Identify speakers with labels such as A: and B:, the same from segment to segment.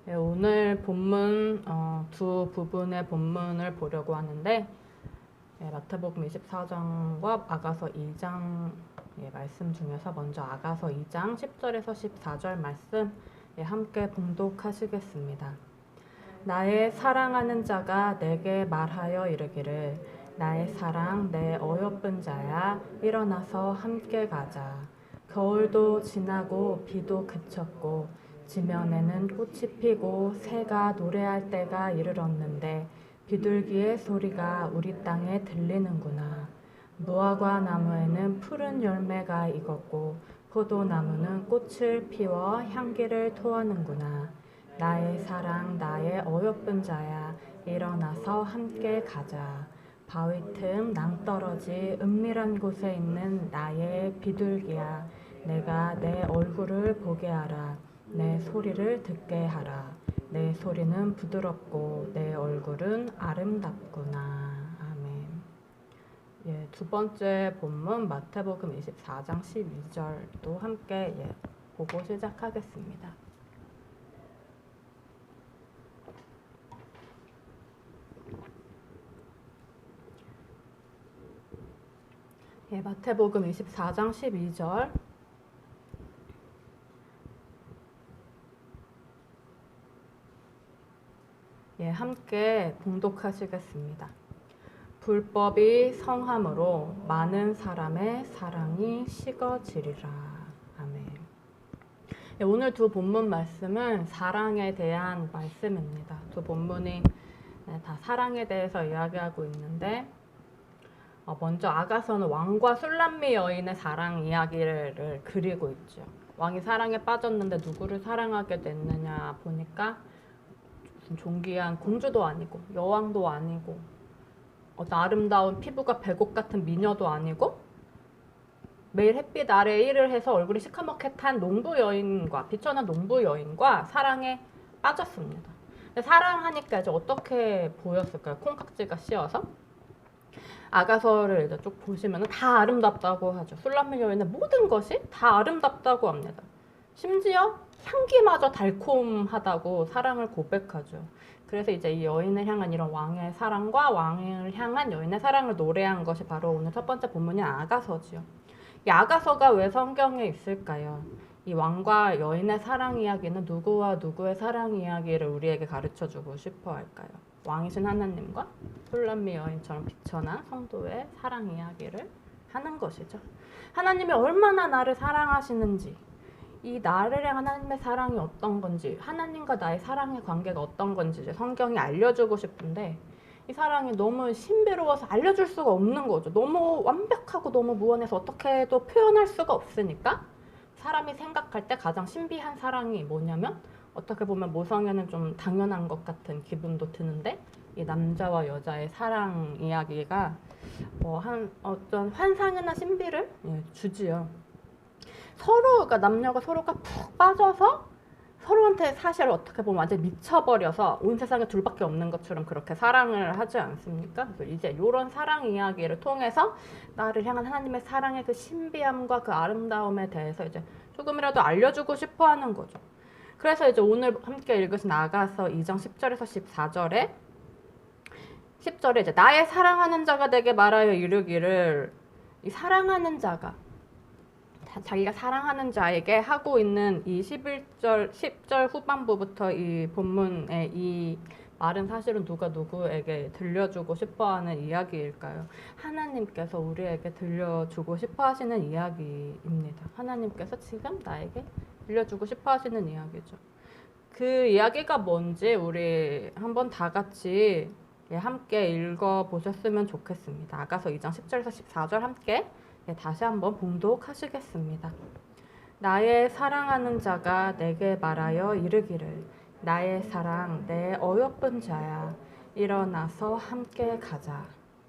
A: 네, 오늘 본문 두 부분의 본문을 보려고 하는데 마태복음 24장과 아가서 2장 말씀 중에서 먼저 아가서 2장 10절에서 14절 말씀 함께 봉독하시겠습니다. 나의 사랑하는 자가 내게 말하여 이르기를 나의 사랑 내 어여쁜 자야 일어나서 함께 가자. 겨울도 지나고 비도 그쳤고 지면에는 꽃이 피고 새가 노래할 때가 이르렀는데 비둘기의 소리가 우리 땅에 들리는구나. 무화과 나무에는 푸른 열매가 익었고 포도나무는 꽃을 피워 향기를 토하는구나. 나의 사랑 나의 어여쁜 자야 일어나서 함께 가자. 바위 틈 낭떠러지 은밀한 곳에 있는 나의 비둘기야 내가 내 얼굴을 보게 하라. 내 소리를 듣게 하라. 내 소리는 부드럽고 내 얼굴은 아름답구나. 아멘. 두 번째 본문 마태복음 24장 12절도 함께 보고 시작하겠습니다. 마태복음 24장 12절 함께 봉독하시겠습니다. 불법이 성함으로 많은 사람의 사랑이 식어지리라. 아멘. 오늘 두 본문 말씀은 사랑에 대한 말씀입니다. 두 본문이 다 사랑에 대해서 이야기하고 있는데 먼저 아가서는 왕과 술람미 여인의 사랑 이야기를 그리고 있죠. 왕이 사랑에 빠졌는데 누구를 사랑하게 됐느냐 보니까 무슨 존귀한 공주도 아니고 여왕도 아니고 어떤 아름다운 피부가 백옥 같은 미녀도 아니고 매일 햇빛 아래 일을 해서 얼굴이 시커멓게 탄 농부 여인과 비천한 농부 여인과 사랑에 빠졌습니다. 사랑하니까 이제 어떻게 보였을까요? 콩깍지가 씌어서 아가서를 이제 쭉 보시면 다 아름답다고 하죠. 술람미 여인의 모든 것이 다 아름답다고 합니다. 심지어 향기마저 달콤하다고 사랑을 고백하죠. 그래서 이제 이 여인을 향한 이런 왕의 사랑과 왕을 향한 여인의 사랑을 노래한 것이 바로 오늘 첫 번째 본문인 아가서지요. 이 아가서가 왜 성경에 있을까요? 이 왕과 여인의 사랑 이야기는 누구와 누구의 사랑 이야기를 우리에게 가르쳐주고 싶어 할까요? 왕이신 하나님과 술람미 여인처럼 비천한 성도의 사랑 이야기를 하는 것이죠. 하나님이 얼마나 나를 사랑하시는지, 이 나를 향한 하나님의 사랑이 어떤 건지, 하나님과 나의 사랑의 관계가 어떤 건지 이제 성경이 알려주고 싶은데 이 사랑이 너무 신비로워서 알려줄 수가 없는 거죠. 너무 완벽하고 너무 무한해서 어떻게도 표현할 수가 없으니까 사람이 생각할 때 가장 신비한 사랑이 뭐냐면 어떻게 보면 모성애는 좀 당연한 것 같은 기분도 드는데 이 남자와 여자의 사랑 이야기가 어떤 환상이나 신비를 주지요. 그러니까 남녀가 서로가 푹 빠져서 서로한테 사실 어떻게 보면 완전 미쳐버려서 온 세상에 둘밖에 없는 것처럼 그렇게 사랑을 하지 않습니까? 그래서 이제 이런 사랑 이야기를 통해서 나를 향한 하나님의 사랑의 그 신비함과 그 아름다움에 대해서 이제 조금이라도 알려주고 싶어 하는 거죠. 그래서 이제 오늘 함께 읽으신 아가서 2장 10절에서 10절에 이제 나의 사랑하는 자가 내게 말하여 이르기를, 이 사랑하는 자가 자기가 사랑하는 자에게 하고 있는 이 10절 후반부부터 이 본문의 이 말은 사실은 누가 누구에게 들려주고 싶어하는 이야기일까요? 하나님께서 우리에게 들려주고 싶어 하시는 이야기입니다. 하나님께서 지금 나에게 들려주고 싶어 하시는 이야기죠. 그 이야기가 뭔지 우리 한번 다 같이 함께 읽어보셨으면 좋겠습니다. 아가서 2장 10절에서 14절 함께 다시 한번 봉독하시겠습니다. 나의 사랑하는 자가 내게 말하여 이르기를 나의 사랑 내 어여쁜 자야 일어나서 함께 가자.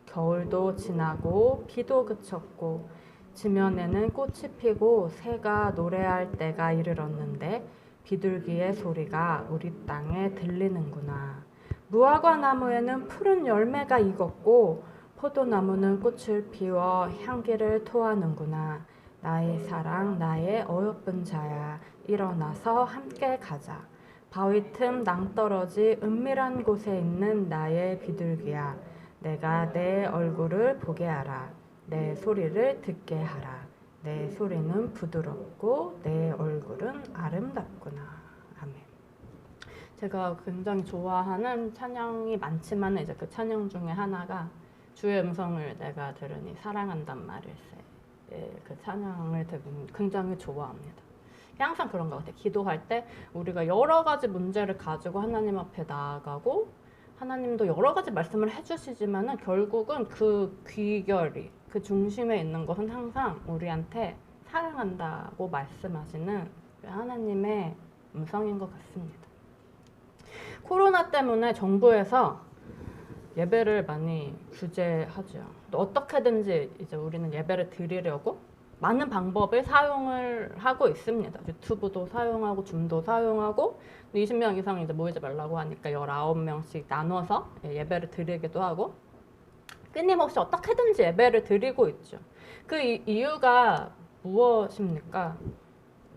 A: 겨울도 지나고 비도 그쳤고 지면에는 꽃이 피고 새가 노래할 때가 이르렀는데 비둘기의 소리가 우리 땅에 들리는구나. 무화과 나무에는 푸른 열매가 익었고 포도나무는 꽃을 피워 향기를 토하는구나. 나의 사랑 나의 어여쁜 자야 일어나서 함께 가자. 바위 틈 낭떠러지 은밀한 곳에 있는 나의 비둘기야, 내가 내 얼굴을 보게 하라. 내 소리를 듣게 하라. 내 소리는 부드럽고 내 얼굴은 아름답구나. 아멘. 제가 굉장히 좋아하는 찬양이 많지만 이제 그 찬양 중에 하나가 주의 음성을 내가 들으니 사랑한단 말일세. 그 찬양을 굉장히 좋아합니다. 항상 그런 것 같아요. 기도할 때 우리가 여러 가지 문제를 가지고 하나님 앞에 나아가고 하나님도 여러 가지 말씀을 해주시지만은 결국은 그 귀결이 그 중심에 있는 것은 항상 우리한테 사랑한다고 말씀하시는 하나님의 음성인 것 같습니다. 코로나 때문에 정부에서 예배를 많이 규제하죠. 또 어떻게든지 이제 우리는 예배를 드리려고 많은 방법을 사용을 하고 있습니다. 유튜브도 사용하고 줌도 사용하고 20명 이상 이제 모이지 말라고 하니까 19명씩 나눠서 예배를 드리기도 하고 끊임없이 어떻게든지 예배를 드리고 있죠. 그 이유가 무엇입니까?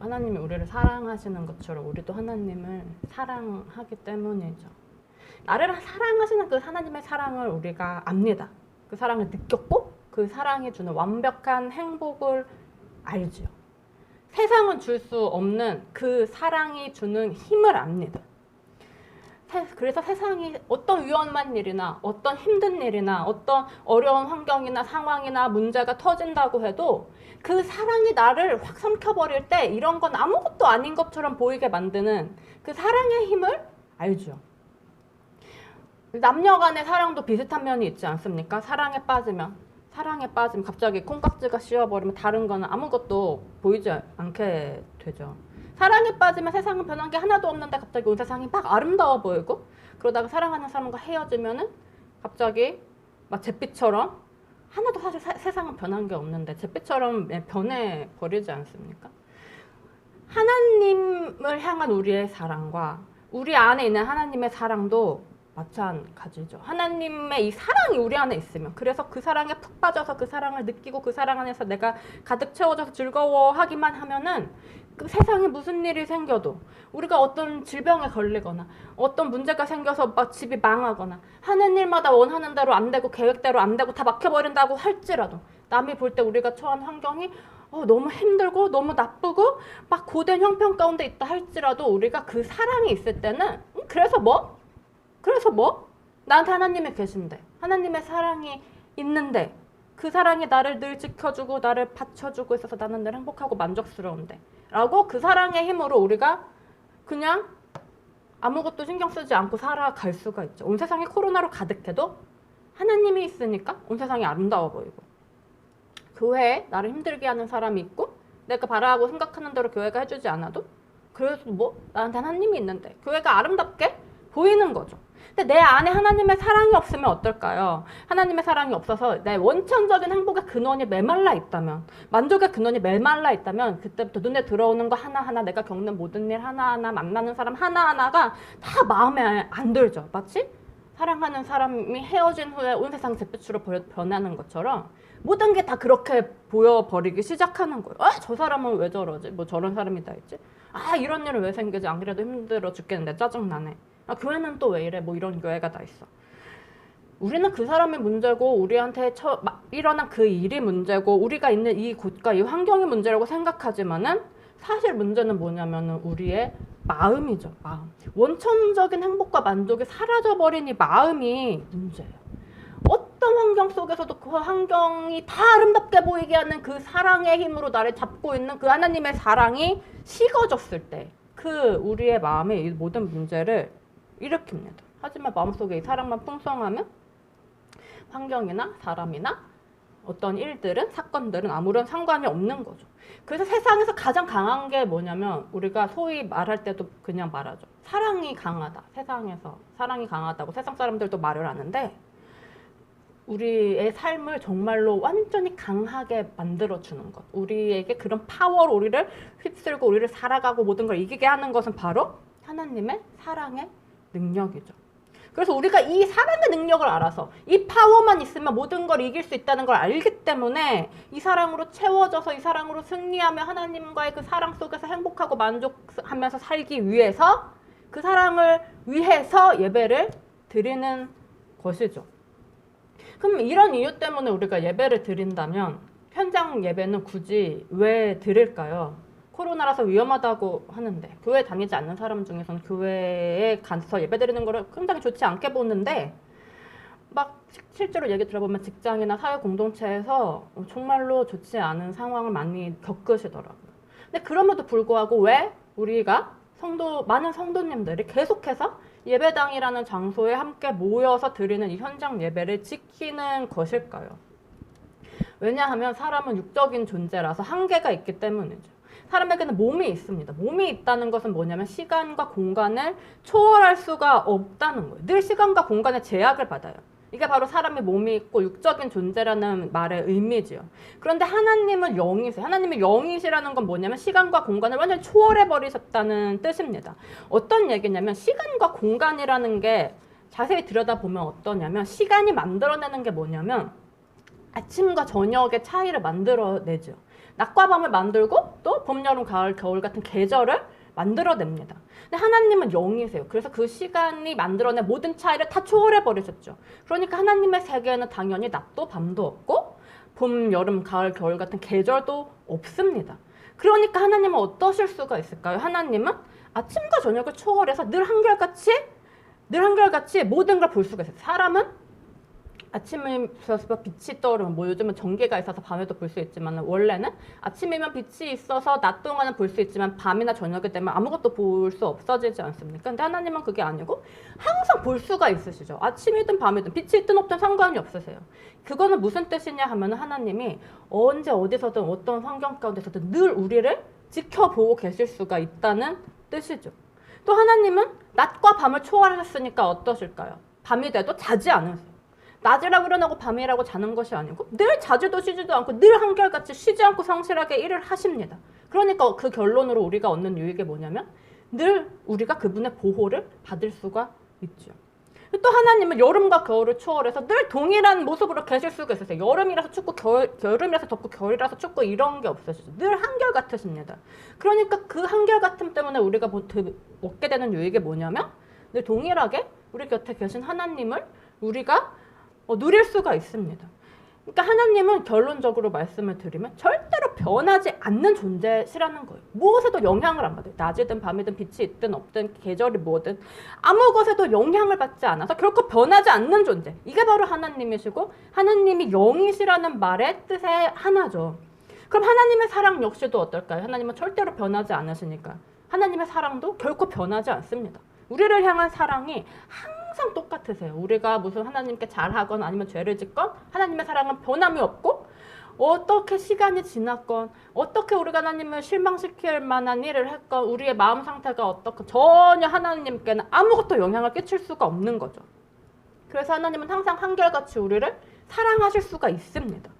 A: 하나님이 우리를 사랑하시는 것처럼 우리도 하나님을 사랑하기 때문이죠. 나를 사랑하시는 그 하나님의 사랑을 우리가 압니다. 그 사랑을 느꼈고 그 사랑이 주는 완벽한 행복을 알죠. 세상은 줄 수 없는 그 사랑이 주는 힘을 압니다. 그래서 세상이 어떤 위험한 일이나 어떤 힘든 일이나 어떤 어려운 환경이나 상황이나 문제가 터진다고 해도 그 사랑이 나를 확 삼켜버릴 때 이런 건 아무것도 아닌 것처럼 보이게 만드는 그 사랑의 힘을 알죠. 남녀 간의 사랑도 비슷한 면이 있지 않습니까? 사랑에 빠지면 갑자기 콩깍지가 씌워버리면 다른 거는 아무것도 보이지 않게 되죠. 사랑에 빠지면 세상은 변한 게 하나도 없는데 갑자기 온 세상이 막 아름다워 보이고, 그러다가 사랑하는 사람과 헤어지면은 갑자기 막 잿빛처럼, 하나도 사실 세상은 변한 게 없는데 잿빛처럼 변해버리지 않습니까? 하나님을 향한 우리의 사랑과 우리 안에 있는 하나님의 사랑도 마찬가지죠. 하나님의 이 사랑이 우리 안에 있으면, 그래서 그 사랑에 푹 빠져서 그 사랑을 느끼고 그 사랑 안에서 내가 가득 채워져서 즐거워하기만 하면은 그 세상에 무슨 일이 생겨도, 우리가 어떤 질병에 걸리거나 어떤 문제가 생겨서 막 집이 망하거나 하는 일마다 원하는 대로 안 되고 계획대로 안 되고 다 막혀버린다고 할지라도, 남이 볼 때 우리가 처한 환경이 너무 힘들고 너무 나쁘고 막 고된 형편 가운데 있다 할지라도 우리가 그 사랑이 있을 때는 그래서 뭐? 나한테 하나님이 계신데, 하나님의 사랑이 있는데, 그 사랑이 나를 늘 지켜주고 나를 받쳐주고 있어서 나는 늘 행복하고 만족스러운데 라고 그 사랑의 힘으로 우리가 그냥 아무것도 신경 쓰지 않고 살아갈 수가 있죠. 온 세상이 코로나로 가득해도 하나님이 있으니까 온 세상이 아름다워 보이고, 교회에 나를 힘들게 하는 사람이 있고 내가 바라고 생각하는 대로 교회가 해주지 않아도 그래도 뭐 나한테 하나님이 있는데 교회가 아름답게 보이는 거죠. 근데 내 안에 하나님의 사랑이 없으면 어떨까요? 하나님의 사랑이 없어서 내 원천적인 행복의 근원이 메말라 있다면, 만족의 근원이 메말라 있다면, 그때부터 눈에 들어오는 거 하나하나, 내가 겪는 모든 일 하나하나, 만나는 사람 하나하나가 다 마음에 안 들죠. 마치 사랑하는 사람이 헤어진 후에 온 세상 잿빛으로 변하는 것처럼 모든 게 다 그렇게 보여버리기 시작하는 거예요. 저 사람은 왜 저러지? 뭐 저런 사람이 다 있지? 이런 일은 왜 생기지? 안 그래도 힘들어 죽겠는데 짜증나네. 교회는 또 왜 이래? 뭐 이런 교회가 다 있어. 우리는 그 사람이 문제고 우리한테 일어난 그 일이 문제고 우리가 있는 이 곳과 이 환경이 문제라고 생각하지만은 사실 문제는 뭐냐면은 우리의 마음이죠. 마음. 원천적인 행복과 만족이 사라져버린 이 마음이 문제예요. 어떤 환경 속에서도 그 환경이 다 아름답게 보이게 하는 그 사랑의 힘으로 나를 잡고 있는 그 하나님의 사랑이 식어졌을 때 그 우리의 마음의 이 모든 문제를 일으킵니다. 하지만 마음속에 이 사랑만 풍성하면 환경이나 사람이나 어떤 일들은, 사건들은 아무런 상관이 없는 거죠. 그래서 세상에서 가장 강한 게 뭐냐면, 우리가 소위 말할 때도 그냥 말하죠. 사랑이 강하다. 세상에서 사랑이 강하다고 세상 사람들도 말을 하는데, 우리의 삶을 정말로 완전히 강하게 만들어주는 것, 우리에게 그런 파워로 우리를 휩쓸고 우리를 살아가고 모든 걸 이기게 하는 것은 바로 하나님의 사랑의 능력이죠. 그래서 우리가 이 사랑의 능력을 알아서 이 파워만 있으면 모든 걸 이길 수 있다는 걸 알기 때문에 이 사랑으로 채워져서 이 사랑으로 승리하며 하나님과의 그 사랑 속에서 행복하고 만족하면서 살기 위해서 그 사랑을 위해서 예배를 드리는 것이죠. 그럼 이런 이유 때문에 우리가 예배를 드린다면 현장 예배는 굳이 왜 드릴까요? 코로나라서 위험하다고 하는데 교회 다니지 않는 사람 중에서는 교회에 가서 예배 드리는 거를 굉장히 좋지 않게 보는데 막 실제로 얘기 들어보면 직장이나 사회 공동체에서 정말로 좋지 않은 상황을 많이 겪으시더라고요. 근데 그럼에도 불구하고 왜 우리가 많은 성도님들이 계속해서 예배당이라는 장소에 함께 모여서 드리는 이 현장 예배를 지키는 것일까요? 왜냐하면 사람은 육적인 존재라서 한계가 있기 때문이죠. 사람에게는 몸이 있습니다. 몸이 있다는 것은 뭐냐면 시간과 공간을 초월할 수가 없다는 거예요. 늘 시간과 공간의 제약을 받아요. 이게 바로 사람의 몸이 있고 육적인 존재라는 말의 의미지요. 그런데 하나님은 영이세요. 하나님이 영이시라는 건 뭐냐면 시간과 공간을 완전히 초월해 버리셨다는 뜻입니다. 어떤 얘기냐면 시간과 공간이라는 게 자세히 들여다보면 어떠냐면 시간이 만들어내는 게 뭐냐면 아침과 저녁의 차이를 만들어내죠. 낮과 밤을 만들고 또 봄, 여름, 가을, 겨울 같은 계절을 만들어냅니다. 근데 하나님은 영이세요. 그래서 그 시간이 만들어낸 모든 차이를 다 초월해 버리셨죠. 그러니까 하나님의 세계에는 당연히 낮도 밤도 없고 봄, 여름, 가을, 겨울 같은 계절도 없습니다. 그러니까 하나님은 어떠실 수가 있을까요? 하나님은 아침과 저녁을 초월해서 늘 한결같이 모든 걸 볼 수가 있어요. 사람은 아침에서 빛이 떠오르면 뭐 요즘은 전기가 있어서 밤에도 볼 수 있지만 원래는 아침이면 빛이 있어서 낮 동안은 볼 수 있지만 밤이나 저녁이 되면 아무것도 볼 수 없어지지 않습니까? 근데 하나님은 그게 아니고 항상 볼 수가 있으시죠. 아침이든 밤이든 빛이 있든 없든 상관이 없으세요. 그거는 무슨 뜻이냐 하면 하나님이 언제 어디서든 어떤 환경 가운데서든 늘 우리를 지켜보고 계실 수가 있다는 뜻이죠. 또 하나님은 낮과 밤을 초월하셨으니까 어떠실까요? 밤이 돼도 자지 않으세요. 낮이라고 일어나고 밤이라고 자는 것이 아니고 늘 자지도 쉬지도 않고 늘 한결같이 쉬지 않고 성실하게 일을 하십니다. 그러니까 그 결론으로 우리가 얻는 유익이 뭐냐면 늘 우리가 그분의 보호를 받을 수가 있죠. 또 하나님은 여름과 겨울을 초월해서 늘 동일한 모습으로 계실 수가 있어요. 여름이라서 춥고 여름이라서 덥고 겨울이라서 춥고 이런 게 없으시죠. 늘 한결같으십니다. 그러니까 그 한결같음 때문에 우리가 얻게 되는 유익이 뭐냐면 늘 동일하게 우리 곁에 계신 하나님을 우리가 누릴 수가 있습니다. 그러니까 하나님은 결론적으로 말씀을 드리면 절대로 변하지 않는 존재시라는 거예요. 무엇에도 영향을 안 받아요. 낮이든 밤이든 빛이 있든 없든 계절이 뭐든 아무 것에도 영향을 받지 않아서 결코 변하지 않는 존재. 이게 바로 하나님이시고 하나님이 영이시라는 말의 뜻의 하나죠. 그럼 하나님의 사랑 역시도 어떨까요? 하나님은 절대로 변하지 않으시니까 하나님의 사랑도 결코 변하지 않습니다. 우리를 향한 사랑이 항상 똑같으세요. 우리가 무슨 하나님께 잘하건 아니면 죄를 짓건 하나님의 사랑은 변함이 없고 어떻게 시간이 지났건 어떻게 우리가 하나님을 실망시킬 만한 일을 했건 우리의 마음 상태가 어떻건 전혀 하나님께는 아무것도 영향을 끼칠 수가 없는 거죠. 그래서 하나님은 항상 한결같이 우리를 사랑하실 수가 있습니다.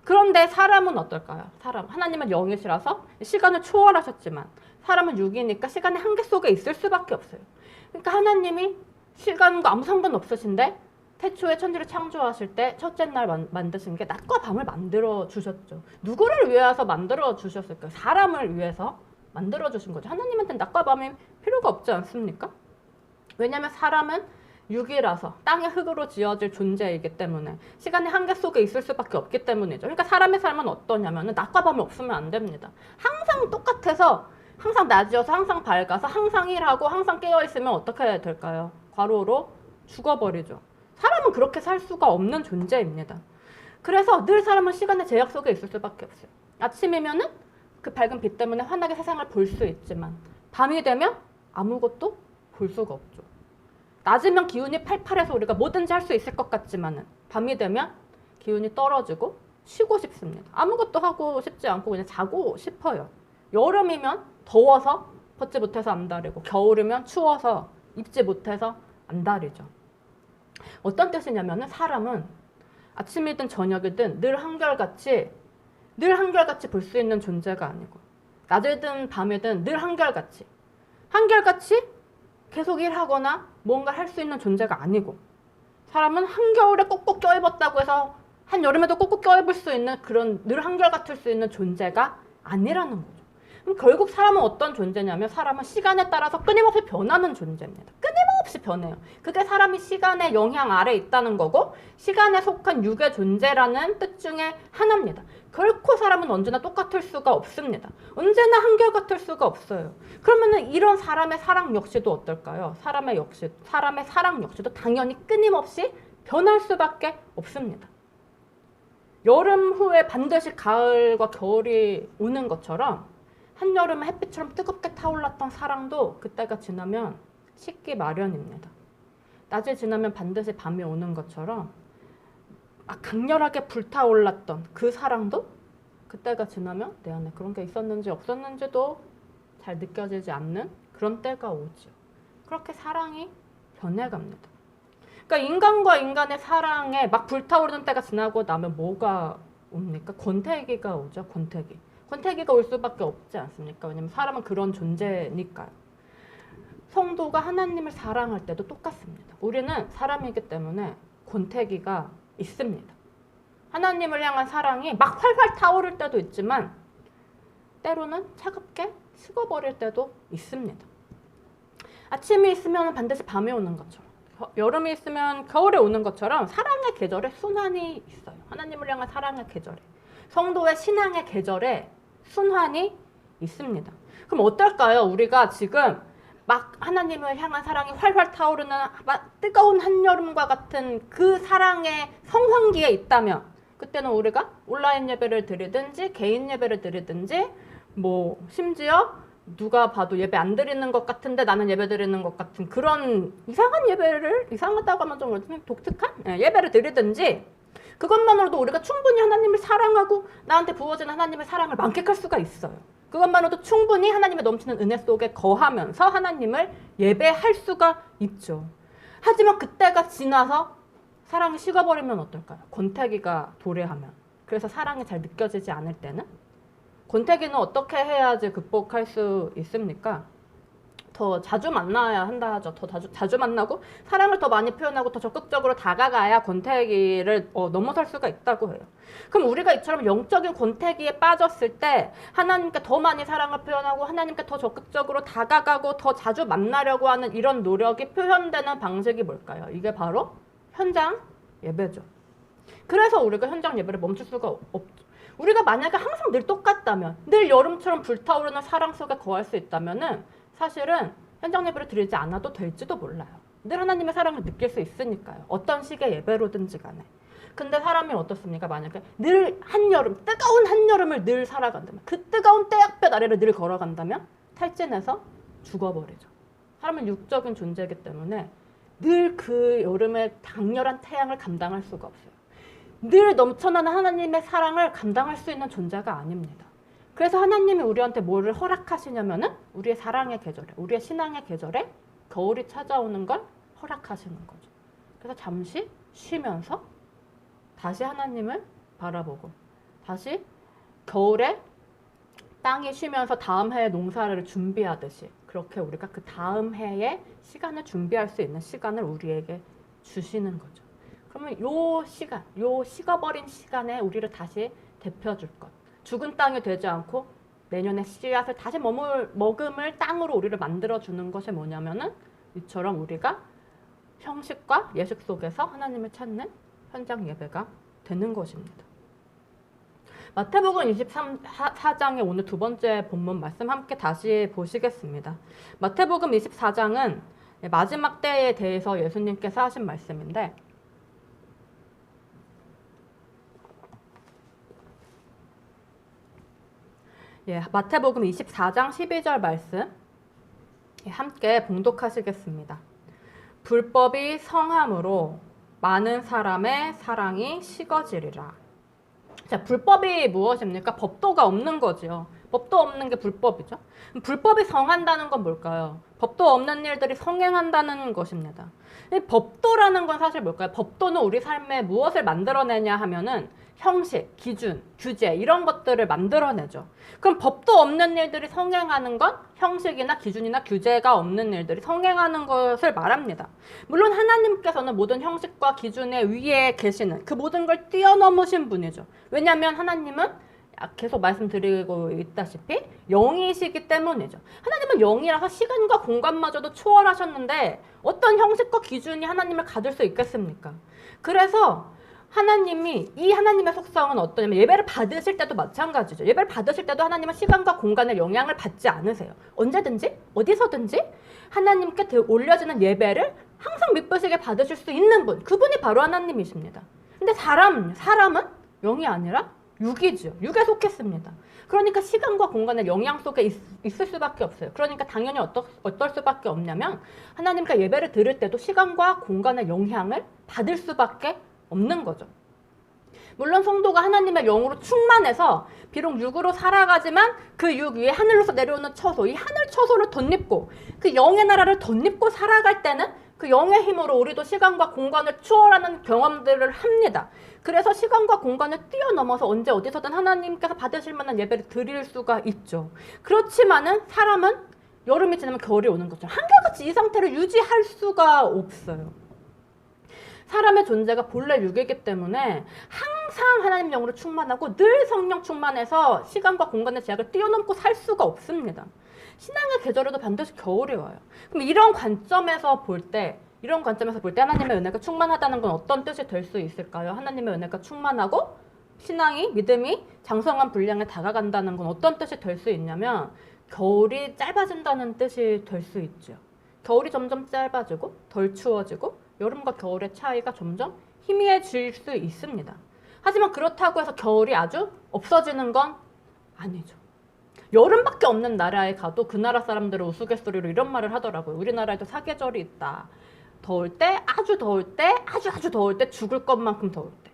A: 그런데 사람은 어떨까요? 하나님은 영이시라서 시간을 초월하셨지만 사람은 육이니까 시간의 한계 속에 있을 수밖에 없어요. 그러니까 하나님이 시간과 아무 상관없으신데 태초에 천지를 창조하실 때 첫째 날 만드신 게 낮과 밤을 만들어 주셨죠. 누구를 위해서 만들어 주셨을까요? 사람을 위해서 만들어 주신 거죠. 하나님한테는 낮과 밤이 필요가 없지 않습니까? 왜냐하면 사람은 육이라서 땅의 흙으로 지어질 존재이기 때문에 시간의 한계 속에 있을 수밖에 없기 때문이죠. 그러니까 사람의 삶은 어떠냐면 낮과 밤이 없으면 안 됩니다. 항상 똑같아서 항상 낮이어서 항상 밝아서 항상 일하고 항상 깨어있으면 어떻게 될까요? 과로로 죽어버리죠. 사람은 그렇게 살 수가 없는 존재입니다. 그래서 늘 사람은 시간의 제약 속에 있을 수밖에 없어요. 아침이면은 그 밝은 빛 때문에 환하게 세상을 볼 수 있지만 밤이 되면 아무것도 볼 수가 없죠. 낮이면 기운이 팔팔해서 우리가 뭐든지 할 수 있을 것 같지만은 밤이 되면 기운이 떨어지고 쉬고 싶습니다. 아무것도 하고 싶지 않고 그냥 자고 싶어요. 여름이면 더워서 벗지 못해서 안다리고 겨울이면 추워서 입지 못해서 안다리죠. 어떤 뜻이냐면 사람은 아침이든 저녁이든 늘 한결같이 볼 수 있는 존재가 아니고 낮이든 밤이든 늘 한결같이 계속 일하거나 뭔가 할 수 있는 존재가 아니고 사람은 한겨울에 꼭꼭 껴입었다고 해서 한여름에도 꼭꼭 껴입을 수 있는 그런 늘 한결같을 수 있는 존재가 아니라는 거죠. 그럼 결국 사람은 어떤 존재냐면 사람은 시간에 따라서 끊임없이 변하는 존재입니다. 끊임없이 변해요. 그게 사람이 시간의 영향 아래 있다는 거고 시간에 속한 유괴 존재라는 뜻 중에 하나입니다. 결코 사람은 언제나 똑같을 수가 없습니다. 언제나 한결같을 수가 없어요. 그러면은 이런 사람의 사랑 역시도 어떨까요? 사람의 사랑 역시도 당연히 끊임없이 변할 수밖에 없습니다. 여름 후에 반드시 가을과 겨울이 오는 것처럼 한여름에 햇빛처럼 뜨겁게 타올랐던 사랑도 그때가 지나면 식기 마련입니다. 낮이 지나면 반드시 밤이 오는 것처럼 강렬하게 불타올랐던 그 사랑도 그때가 지나면 내 안에 그런 게 있었는지 없었는지도 잘 느껴지지 않는 그런 때가 오죠. 그렇게 사랑이 변해갑니다. 그러니까 인간과 인간의 사랑에 막 불타오르는 때가 지나고 나면 뭐가 옵니까? 권태기가 오죠. 권태기가 올 수밖에 없지 않습니까? 왜냐면 사람은 그런 존재니까요. 성도가 하나님을 사랑할 때도 똑같습니다. 우리는 사람이기 때문에 권태기가 있습니다. 하나님을 향한 사랑이 막 활활 타오를 때도 있지만 때로는 차갑게 식어버릴 때도 있습니다. 아침이 있으면 반드시 밤이 오는 것처럼 여름이 있으면 겨울에 오는 것처럼 사랑의 계절에 순환이 있어요. 하나님을 향한 사랑의 계절에 성도의 신앙의 계절에 순환이 있습니다. 그럼 어떨까요? 우리가 지금 막 하나님을 향한 사랑이 활활 타오르는 뜨거운 한여름과 같은 그 사랑의 성황기에 있다면 그때는 우리가 온라인 예배를 드리든지 개인 예배를 드리든지 뭐 심지어 누가 봐도 예배 안 드리는 것 같은데 나는 예배 드리는 것 같은 그런 이상한 예배를 이상하다고 하면 좀 독특한 예배를 드리든지 그것만으로도 우리가 충분히 하나님을 사랑하고 나한테 부어지는 하나님의 사랑을 만끽할 수가 있어요. 그것만으로도 충분히 하나님의 넘치는 은혜 속에 거하면서 하나님을 예배할 수가 있죠. 하지만 그때가 지나서 사랑이 식어버리면 어떨까요? 권태기가 도래하면. 그래서 사랑이 잘 느껴지지 않을 때는? 권태기는 어떻게 해야지 극복할 수 있습니까? 더 자주 만나야 한다 하죠. 더 자주 만나고 사랑을 더 많이 표현하고 더 적극적으로 다가가야 권태기를 넘어설 수가 있다고 해요. 그럼 우리가 이처럼 영적인 권태기에 빠졌을 때 하나님께 더 많이 사랑을 표현하고 하나님께 더 적극적으로 다가가고 더 자주 만나려고 하는 이런 노력이 표현되는 방식이 뭘까요? 이게 바로 현장 예배죠. 그래서 우리가 현장 예배를 멈출 수가 없죠. 우리가 만약에 항상 늘 똑같다면 늘 여름처럼 불타오르는 사랑 속에 거할 수 있다면은 사실은 현장 예배를 드리지 않아도 될지도 몰라요. 늘 하나님의 사랑을 느낄 수 있으니까요. 어떤 식의 예배로든지 간에. 근데 사람이 어떻습니까? 만약에 늘 한여름, 뜨거운 한여름을 늘 살아간다면 그 뜨거운 떼약볕 아래를 늘 걸어간다면 탈진해서 죽어버리죠. 사람은 육적인 존재이기 때문에 늘 그 여름의 강렬한 태양을 감당할 수가 없어요. 늘 넘쳐나는 하나님의 사랑을 감당할 수 있는 존재가 아닙니다. 그래서 하나님이 우리한테 뭐를 허락하시냐면은 우리의 사랑의 계절에, 우리의 신앙의 계절에 겨울이 찾아오는 걸 허락하시는 거죠. 그래서 잠시 쉬면서 다시 하나님을 바라보고 다시 겨울에 땅이 쉬면서 다음 해의 농사를 준비하듯이 그렇게 우리가 그 다음 해의 시간을 준비할 수 있는 시간을 우리에게 주시는 거죠. 그러면 요 시간, 요 식어버린 시간에 우리를 다시 데펴줄 것. 죽은 땅이 되지 않고 내년에 씨앗을 다시 머금을 땅으로 우리를 만들어주는 것이 뭐냐면은 이처럼 우리가 형식과 예식 속에서 하나님을 찾는 현장 예배가 되는 것입니다. 마태복음 24장의 오늘 두 번째 본문 말씀 함께 다시 보시겠습니다. 마태복음 24장은 마지막 때에 대해서 예수님께서 하신 말씀인데 마태복음 24장 12절 말씀 함께 봉독하시겠습니다. 불법이 성함으로 많은 사람의 사랑이 식어지리라. 자, 불법이 무엇입니까? 법도가 없는 거죠. 법도 없는 게 불법이죠. 불법이 성한다는 건 뭘까요? 법도 없는 일들이 성행한다는 것입니다. 이 법도라는 건 사실 뭘까요? 법도는 우리 삶에 무엇을 만들어내냐 하면은 형식, 기준, 규제 이런 것들을 만들어내죠. 그럼 법도 없는 일들이 성행하는 건 형식이나 기준이나 규제가 없는 일들이 성행하는 것을 말합니다. 물론 하나님께서는 모든 형식과 기준의 위에 계시는 그 모든 걸 뛰어넘으신 분이죠. 왜냐하면 하나님은 계속 말씀드리고 있다시피 영이시기 때문이죠. 하나님은 영이라서 시간과 공간마저도 초월하셨는데 어떤 형식과 기준이 하나님을 가질 수 있겠습니까? 그래서 하나님이 이 하나님의 속성은 어떠냐면 예배를 받으실 때도 마찬가지죠. 예배를 받으실 때도 하나님은 시간과 공간의 영향을 받지 않으세요. 언제든지 어디서든지 하나님께 올려지는 예배를 항상 미쁘시게 받으실 수 있는 분, 그분이 바로 하나님이십니다. 근데 사람은 영이 아니라 육이죠. 육에 속했습니다. 그러니까 시간과 공간의 영향 속에 있을 수밖에 없어요. 그러니까 당연히 어떨 수밖에 없냐면 하나님께 예배를 드릴 때도 시간과 공간의 영향을 받을 수밖에 없는 거죠. 물론 성도가 하나님의 영으로 충만해서 비록 육으로 살아가지만 그 육 위에 하늘로서 내려오는 처소, 이 하늘 처소를 덧입고 그 영의 나라를 덧입고 살아갈 때는 그 영의 힘으로 우리도 시간과 공간을 추월하는 경험들을 합니다. 그래서 시간과 공간을 뛰어넘어서 언제 어디서든 하나님께서 받으실 만한 예배를 드릴 수가 있죠. 그렇지만은 사람은 여름이 지나면 겨울이 오는 것처럼 한결같이 이 상태를 유지할 수가 없어요. 사람의 존재가 본래 육이기 때문에 항상 하나님 영으로 충만하고 늘 성령 충만해서 시간과 공간의 제약을 뛰어넘고 살 수가 없습니다. 신앙의 계절에도 반드시 겨울이 와요. 그럼 이런 관점에서 볼 때 하나님의 은혜가 충만하다는 건 어떤 뜻이 될 수 있을까요? 하나님의 은혜가 충만하고 신앙이, 믿음이 장성한 분량에 다가간다는 건 어떤 뜻이 될 수 있냐면 겨울이 짧아진다는 뜻이 될 수 있죠. 겨울이 점점 짧아지고 덜 추워지고 여름과 겨울의 차이가 점점 희미해질 수 있습니다. 하지만 그렇다고 해서 겨울이 아주 없어지는 건 아니죠. 여름밖에 없는 나라에 가도 그 나라 사람들은 우스갯소리로 이런 말을 하더라고요. 우리나라에도 사계절이 있다. 더울 때, 아주 더울 때, 아주 더울 때, 죽을 것만큼 더울 때.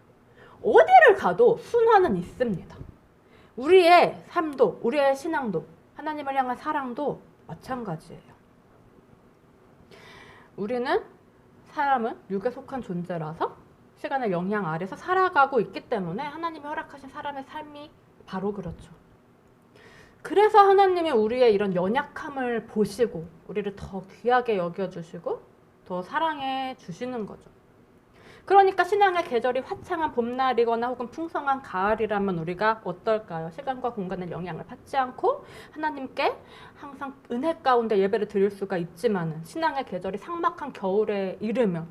A: 어디를 가도 순환은 있습니다. 우리의 삶도, 우리의 신앙도, 하나님을 향한 사랑도 마찬가지예요. 사람은 육에 속한 존재라서 시간의 영향 아래서 살아가고 있기 때문에 하나님이 허락하신 사람의 삶이 바로 그렇죠. 그래서 하나님이 우리의 이런 연약함을 보시고 우리를 더 귀하게 여겨주시고 더 사랑해 주시는 거죠. 그러니까 신앙의 계절이 화창한 봄날이거나 혹은 풍성한 가을이라면 우리가 어떨까요? 시간과 공간의 영향을 받지 않고 하나님께 항상 은혜 가운데 예배를 드릴 수가 있지만 신앙의 계절이 삭막한 겨울에 이르면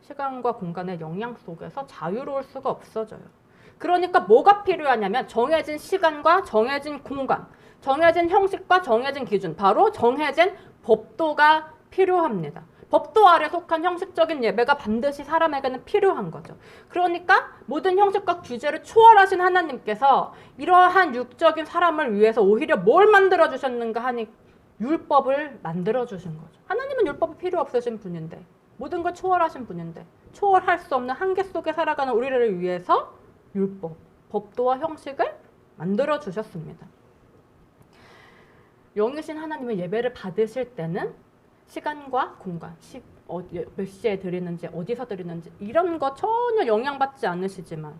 A: 시간과 공간의 영향 속에서 자유로울 수가 없어져요. 그러니까 뭐가 필요하냐면 정해진 시간과 정해진 공간, 정해진 형식과 정해진 기준, 바로 정해진 법도가 필요합니다. 법도 아래 속한 형식적인 예배가 반드시 사람에게는 필요한 거죠. 그러니까 모든 형식과 규제를 초월하신 하나님께서 이러한 육적인 사람을 위해서 오히려 뭘 만들어주셨는가 하니 율법을 만들어주신 거죠. 하나님은 율법이 필요 없으신 분인데 모든 걸 초월하신 분인데 초월할 수 없는 한계 속에 살아가는 우리를 위해서 율법, 법도와 형식을 만들어주셨습니다. 영이신 하나님의 예배를 받으실 때는 시간과 공간, 몇 시에 드리는지, 어디서 드리는지 이런 거 전혀 영향받지 않으시지만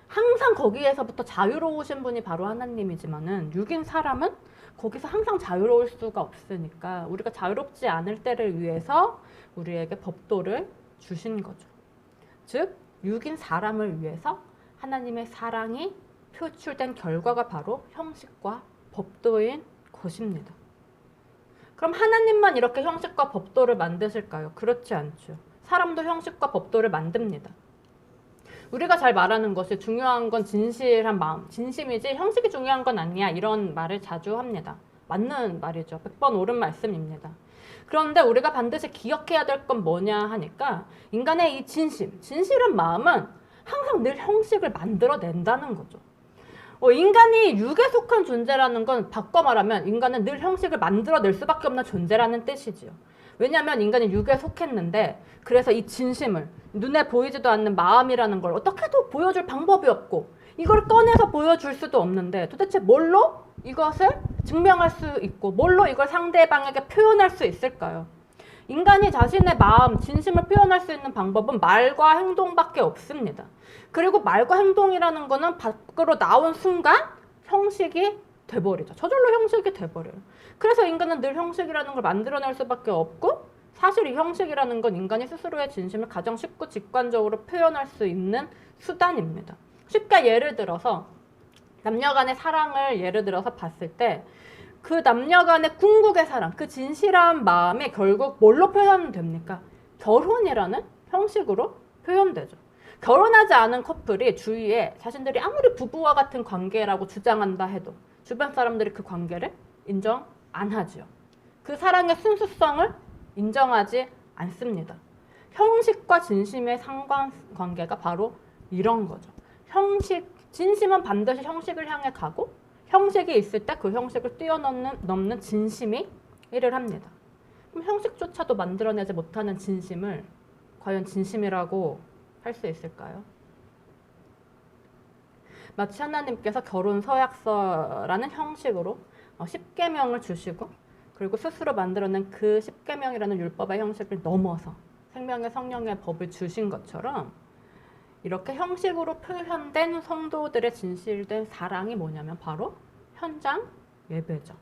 A: 항상 거기에서부터 자유로우신 분이 바로 하나님이지만은 육인 사람은 거기서 항상 자유로울 수가 없으니까 우리가 자유롭지 않을 때를 위해서 우리에게 법도를 주신 거죠. 즉, 육인 사람을 위해서 하나님의 사랑이 표출된 결과가 바로 형식과 법도인 것입니다. 그럼 하나님만 이렇게 형식과 법도를 만드실까요? 그렇지 않죠. 사람도 형식과 법도를 만듭니다. 우리가 잘 말하는 것이 중요한 건 진실한 마음, 진심이지 형식이 중요한 건 아니야 이런 말을 자주 합니다. 맞는 말이죠. 100번 옳은 말씀입니다. 그런데 우리가 반드시 기억해야 될 건 뭐냐 하니까 인간의 이 진실한 마음은 항상 늘 형식을 만들어낸다는 거죠. 인간이 육에 속한 존재라는 건 바꿔 말하면 인간은 늘 형식을 만들어낼 수밖에 없는 존재라는 뜻이지요. 왜냐하면 인간이 육에 속했는데 그래서 이 진심을 눈에 보이지도 않는 마음이라는 걸 어떻게도 보여줄 방법이 없고 이걸 꺼내서 보여줄 수도 없는데 도대체 뭘로 이것을 증명할 수 있고 뭘로 이걸 상대방에게 표현할 수 있을까요? 인간이 자신의 마음, 진심을 표현할 수 있는 방법은 말과 행동밖에 없습니다. 그리고 말과 행동이라는 거는 밖으로 나온 순간 형식이 돼버리죠. 저절로 형식이 돼버려요. 그래서 인간은 늘 형식이라는 걸 만들어낼 수밖에 없고 사실 이 형식이라는 건 인간이 스스로의 진심을 가장 쉽고 직관적으로 표현할 수 있는 수단입니다. 쉽게 예를 들어서 남녀 간의 사랑을 예를 들어서 봤을 때 그 남녀 간의 궁극의 사랑, 그 진실한 마음이 결국 뭘로 표현됩니까? 결혼이라는 형식으로 표현되죠. 결혼하지 않은 커플이 주위에 자신들이 아무리 부부와 같은 관계라고 주장한다 해도 주변 사람들이 그 관계를 인정 안 하지요. 그 사랑의 순수성을 인정하지 않습니다. 형식과 진심의 상관관계가 바로 이런 거죠. 진심은 반드시 형식을 향해 가고 형식이 있을 때 그 형식을 뛰어넘는 진심이 일을 합니다. 그럼 형식조차도 만들어내지 못하는 진심을 과연 진심이라고 할 수 있을까요? 마치 하나님께서 결혼 서약서라는 형식으로 10계명을 주시고 그리고 스스로 만들어낸 그 10계명이라는 율법의 형식을 넘어서 생명의 성령의 법을 주신 것처럼 이렇게 형식으로 표현된 성도들의 진실된 사랑이 뭐냐면 바로 현장 예배죠.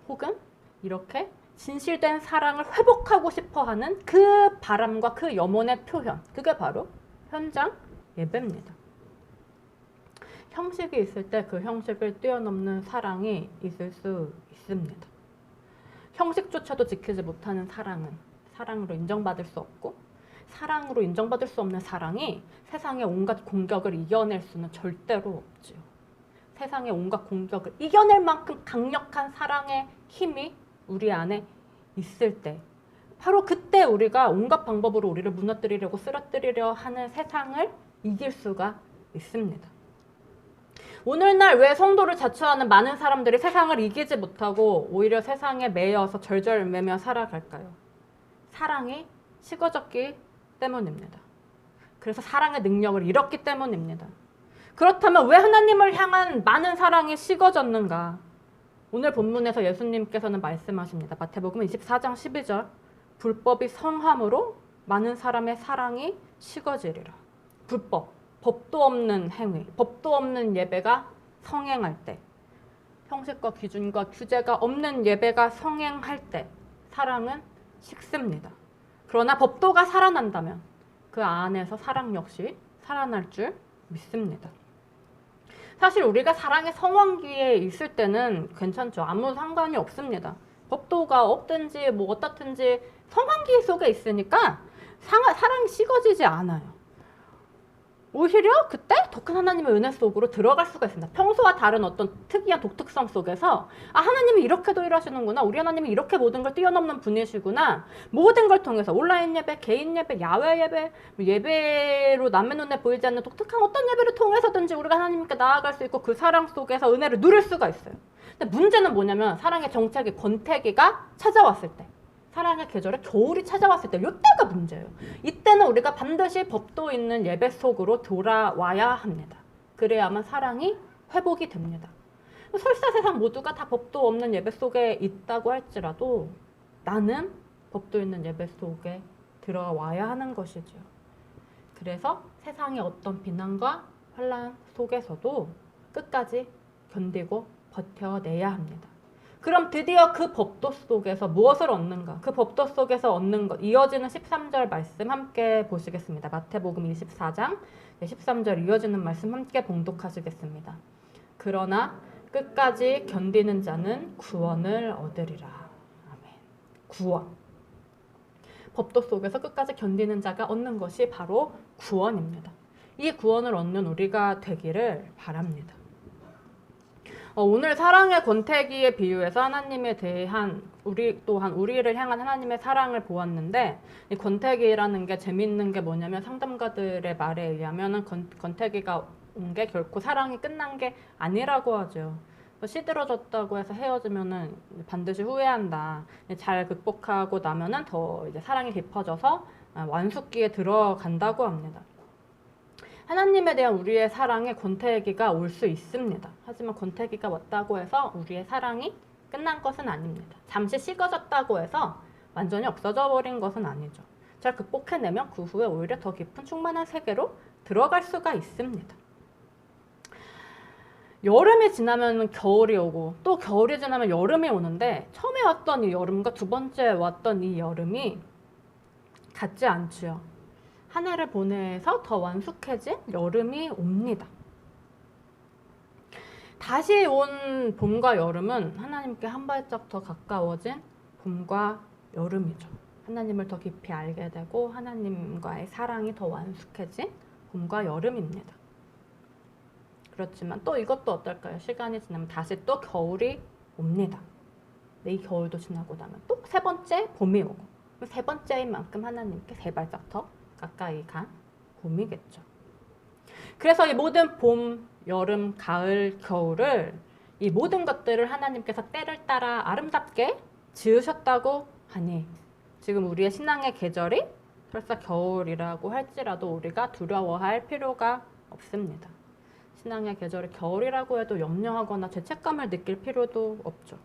A: 혹은 이렇게 진실된 사랑을 회복하고 싶어하는 그 바람과 그 염원의 표현, 그게 바로 현장 예배입니다. 형식이 있을 때 그 형식을 뛰어넘는 사랑이 있을 수 있습니다. 형식조차도 지키지 못하는 사랑은 사랑으로 인정받을 수 없고 사랑으로 인정받을 수 없는 사랑이 세상의 온갖 공격을 이겨낼 수는 절대로 없지요. 세상의 온갖 공격을 이겨낼 만큼 강력한 사랑의 힘이 우리 안에 있을 때 바로 그때 우리가 온갖 방법으로 우리를 무너뜨리려고 쓰러뜨리려 하는 세상을 이길 수가 있습니다. 오늘날 왜 성도를 자처하는 많은 사람들이 세상을 이기지 못하고 오히려 세상에 매여서 절절매며 살아갈까요? 사랑이 식어졌기 때문입니다. 그래서 사랑의 능력을 잃었기 때문입니다. 그렇다면 왜 하나님을 향한 많은 사랑이 식어졌는가? 오늘 본문에서 예수님께서는 말씀하십니다. 마태복음 24장 12절 불법이 성함으로 많은 사람의 사랑이 식어지리라. 불법, 법도 없는 행위, 법도 없는 예배가 성행할 때 형식과 기준과 규제가 없는 예배가 성행할 때 사랑은 식습니다. 그러나 법도가 살아난다면 그 안에서 사랑 역시 살아날 줄 믿습니다. 사실 우리가 사랑의 성황기에 있을 때는 괜찮죠. 아무 상관이 없습니다. 법도가 없든지 뭐 어떻든지 성황기 속에 있으니까 사랑이 식어지지 않아요. 오히려 그때 더 큰 하나님의 은혜 속으로 들어갈 수가 있습니다. 평소와 다른 어떤 특이한 독특성 속에서 하나님이 이렇게도 일하시는구나. 우리 하나님이 이렇게 모든 걸 뛰어넘는 분이시구나. 모든 걸 통해서 온라인 예배, 개인 예배, 야외 예배, 예배로 남의 눈에 보이지 않는 독특한 어떤 예배를 통해서든지 우리가 하나님께 나아갈 수 있고 그 사랑 속에서 은혜를 누릴 수가 있어요. 근데 문제는 뭐냐면 사랑의 정체기, 권태기가 찾아왔을 때 사랑의 계절에 겨울이 찾아왔을 때 이때가 문제예요. 이때는 우리가 반드시 법도 있는 예배 속으로 돌아와야 합니다. 그래야만 사랑이 회복이 됩니다. 설사 세상 모두가 다 법도 없는 예배 속에 있다고 할지라도 나는 법도 있는 예배 속에 들어와야 하는 것이죠. 그래서 세상의 어떤 비난과 환난 속에서도 끝까지 견디고 버텨내야 합니다. 그럼 드디어 그 법도 속에서 무엇을 얻는가? 그 법도 속에서 얻는 것. 이어지는 13절 말씀 함께 보시겠습니다. 마태복음 24장 13절 이어지는 말씀 함께 봉독하시겠습니다. 그러나 끝까지 견디는 자는 구원을 얻으리라. 아멘. 구원. 법도 속에서 끝까지 견디는 자가 얻는 것이 바로 구원입니다. 이 구원을 얻는 우리가 되기를 바랍니다. 오늘 사랑의 권태기에 비유해서 하나님에 대한 우리 또한 우리를 향한 하나님의 사랑을 보았는데 이 권태기라는 게 재밌는 게 뭐냐면 상담가들의 말에 의하면 권태기가 온 게 결코 사랑이 끝난 게 아니라고 하죠. 시들어졌다고 해서 헤어지면은 반드시 후회한다. 잘 극복하고 나면은 더 이제 사랑이 깊어져서 완숙기에 들어간다고 합니다. 하나님에 대한 우리의 사랑에 권태기가 올 수 있습니다. 하지만 권태기가 왔다고 해서 우리의 사랑이 끝난 것은 아닙니다. 잠시 식어졌다고 해서 완전히 없어져 버린 것은 아니죠. 잘 극복해내면 그 후에 오히려 더 깊은 충만한 세계로 들어갈 수가 있습니다. 여름이 지나면 겨울이 오고 또 겨울이 지나면 여름이 오는데 처음에 왔던 이 여름과 두 번째 왔던 이 여름이 같지 않지요. 한 해를 보내서 더 완숙해진 여름이 옵니다. 다시 온 봄과 여름은 하나님께 한 발짝 더 가까워진 봄과 여름이죠. 하나님을 더 깊이 알게 되고 하나님과의 사랑이 더 완숙해진 봄과 여름입니다. 그렇지만 또 이것도 어떨까요? 시간이 지나면 다시 또 겨울이 옵니다. 이 겨울도 지나고 나면 또 세 번째 봄이 오고, 세 번째인 만큼 하나님께 세 발짝 더 가까이 간 봄이겠죠. 그래서 이 모든 봄, 여름, 가을, 겨울을, 이 모든 것들을 하나님께서 때를 따라 아름답게 지으셨다고 하니 지금 우리의 신앙의 계절이 설사 겨울이라고 할지라도 우리가 두려워할 필요가 없습니다. 신앙의 계절이 겨울이라고 해도 염려하거나 죄책감을 느낄 필요도 없죠.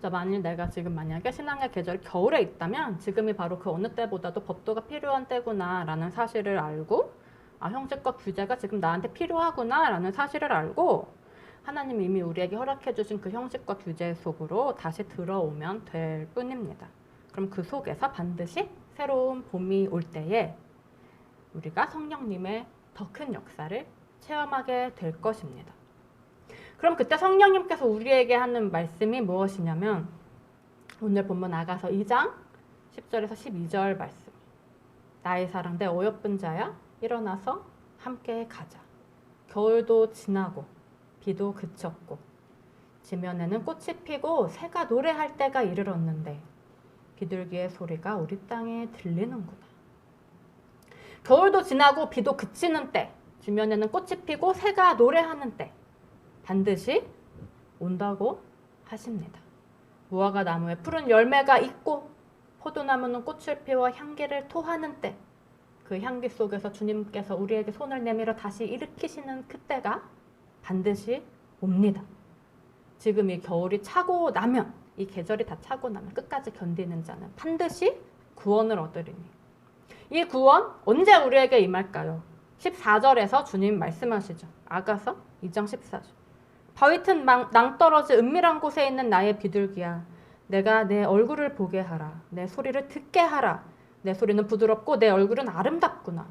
A: 자, 만약에 신앙의 계절이 겨울에 있다면 지금이 바로 그 어느 때보다도 법도가 필요한 때구나 라는 사실을 알고, 형식과 규제가 지금 나한테 필요하구나 라는 사실을 알고 하나님이 이미 우리에게 허락해 주신 그 형식과 규제 속으로 다시 들어오면 될 뿐입니다. 그럼 그 속에서 반드시 새로운 봄이 올 때에 우리가 성령님의 더 큰 역사를 체험하게 될 것입니다. 그럼 그때 성령님께서 우리에게 하는 말씀이 무엇이냐면 오늘 본문 아가서 2장 10절에서 12절 말씀. 나의 사랑 내 어여쁜 자야 일어나서 함께 가자. 겨울도 지나고 비도 그쳤고 지면에는 꽃이 피고 새가 노래할 때가 이르렀는데 비둘기의 소리가 우리 땅에 들리는구나. 겨울도 지나고 비도 그치는 때, 지면에는 꽃이 피고 새가 노래하는 때 반드시 온다고 하십니다. 무화과 나무에 푸른 열매가 있고 포도나무는 꽃을 피워 향기를 토하는 때, 그 향기 속에서 주님께서 우리에게 손을 내밀어 다시 일으키시는 그때가 반드시 옵니다. 지금 이 겨울이 차고 나면, 이 계절이 다 차고 나면 끝까지 견디는 자는 반드시 구원을 얻으리니. 이 구원 언제 우리에게 임할까요? 14절에서 주님 말씀하시죠. 아가서 2장 14절. 바위 틈 낭떠러지 은밀한 곳에 있는 나의 비둘기야, 내가 내 얼굴을 보게 하라. 내 소리를 듣게 하라. 내 소리는 부드럽고 내 얼굴은 아름답구나.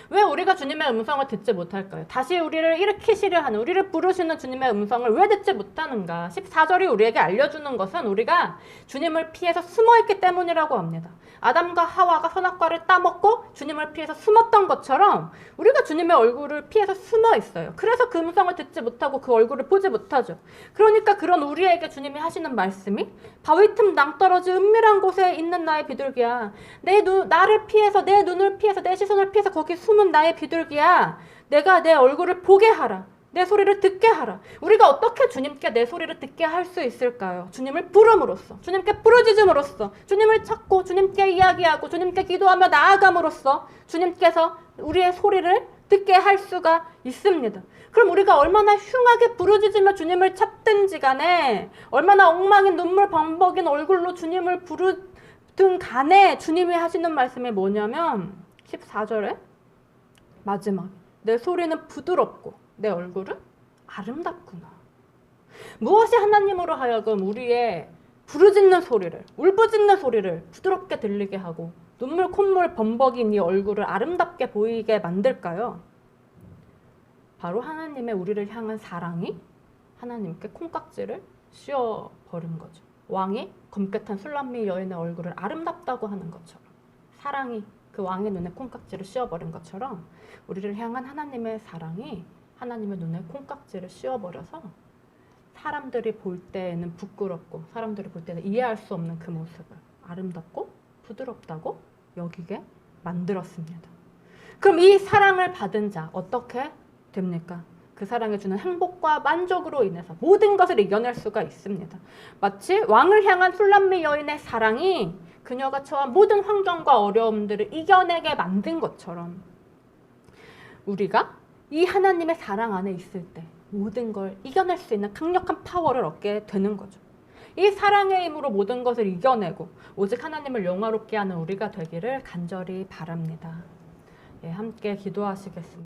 A: 왜 우리가 주님의 음성을 듣지 못할까요? 다시 우리를 일으키시려 하는, 우리를 부르시는 주님의 음성을 왜 듣지 못하는가? 14절이 우리에게 알려주는 것은 우리가 주님을 피해서 숨어있기 때문이라고 합니다. 아담과 하와가 선악과를 따먹고 주님을 피해서 숨었던 것처럼 우리가 주님의 얼굴을 피해서 숨어 있어요. 그래서 그 음성을 듣지 못하고 그 얼굴을 보지 못하죠. 그러니까 그런 우리에게 주님이 하시는 말씀이 바위 틈 낭떠러지 은밀한 곳에 있는 나의 비둘기야, 나를 피해서, 내 눈을 피해서, 내 시선을 피해서 거기 숨은 나의 비둘기야, 내가 내 얼굴을 보게 하라. 내 소리를 듣게 하라. 우리가 어떻게 주님께 내 소리를 듣게 할 수 있을까요? 주님을 부름으로써, 주님께 부르짖음으로써, 주님을 찾고 주님께 이야기하고 주님께 기도하며 나아감으로써 주님께서 우리의 소리를 듣게 할 수가 있습니다. 그럼 우리가 얼마나 흉하게 부르짖으며 주님을 찾든지 간에, 얼마나 엉망인 눈물 범벅인 얼굴로 주님을 부르든 간에 주님이 하시는 말씀이 뭐냐면 14절에 마지막, 내 소리는 부드럽고 내 얼굴은 아름답구나. 무엇이 하나님으로 하여금 우리의 부르짖는 소리를, 울부짖는 소리를 부드럽게 들리게 하고 눈물 콧물 범벅인 이 얼굴을 아름답게 보이게 만들까요? 바로 하나님의 우리를 향한 사랑이 하나님께 콩깍지를 씌워버린 거죠. 왕이 검게 탄 술람미 여인의 얼굴을 아름답다고 하는 것처럼, 사랑이 그 왕의 눈에 콩깍지를 씌워버린 것처럼 우리를 향한 하나님의 사랑이 하나님의 눈에 콩깍지를 씌워버려서 사람들이 볼 때에는 부끄럽고 사람들이 볼 때는 이해할 수 없는 그 모습을 아름답고 부드럽다고 여기게 만들었습니다. 그럼 이 사랑을 받은 자 어떻게 됩니까? 그 사랑이 주는 행복과 만족으로 인해서 모든 것을 이겨낼 수가 있습니다. 마치 왕을 향한 술람미 여인의 사랑이 그녀가 처한 모든 환경과 어려움들을 이겨내게 만든 것처럼 우리가 이 하나님의 사랑 안에 있을 때 모든 걸 이겨낼 수 있는 강력한 파워를 얻게 되는 거죠. 이 사랑의 힘으로 모든 것을 이겨내고 오직 하나님을 영화롭게 하는 우리가 되기를 간절히 바랍니다. 함께 기도하시겠습니다.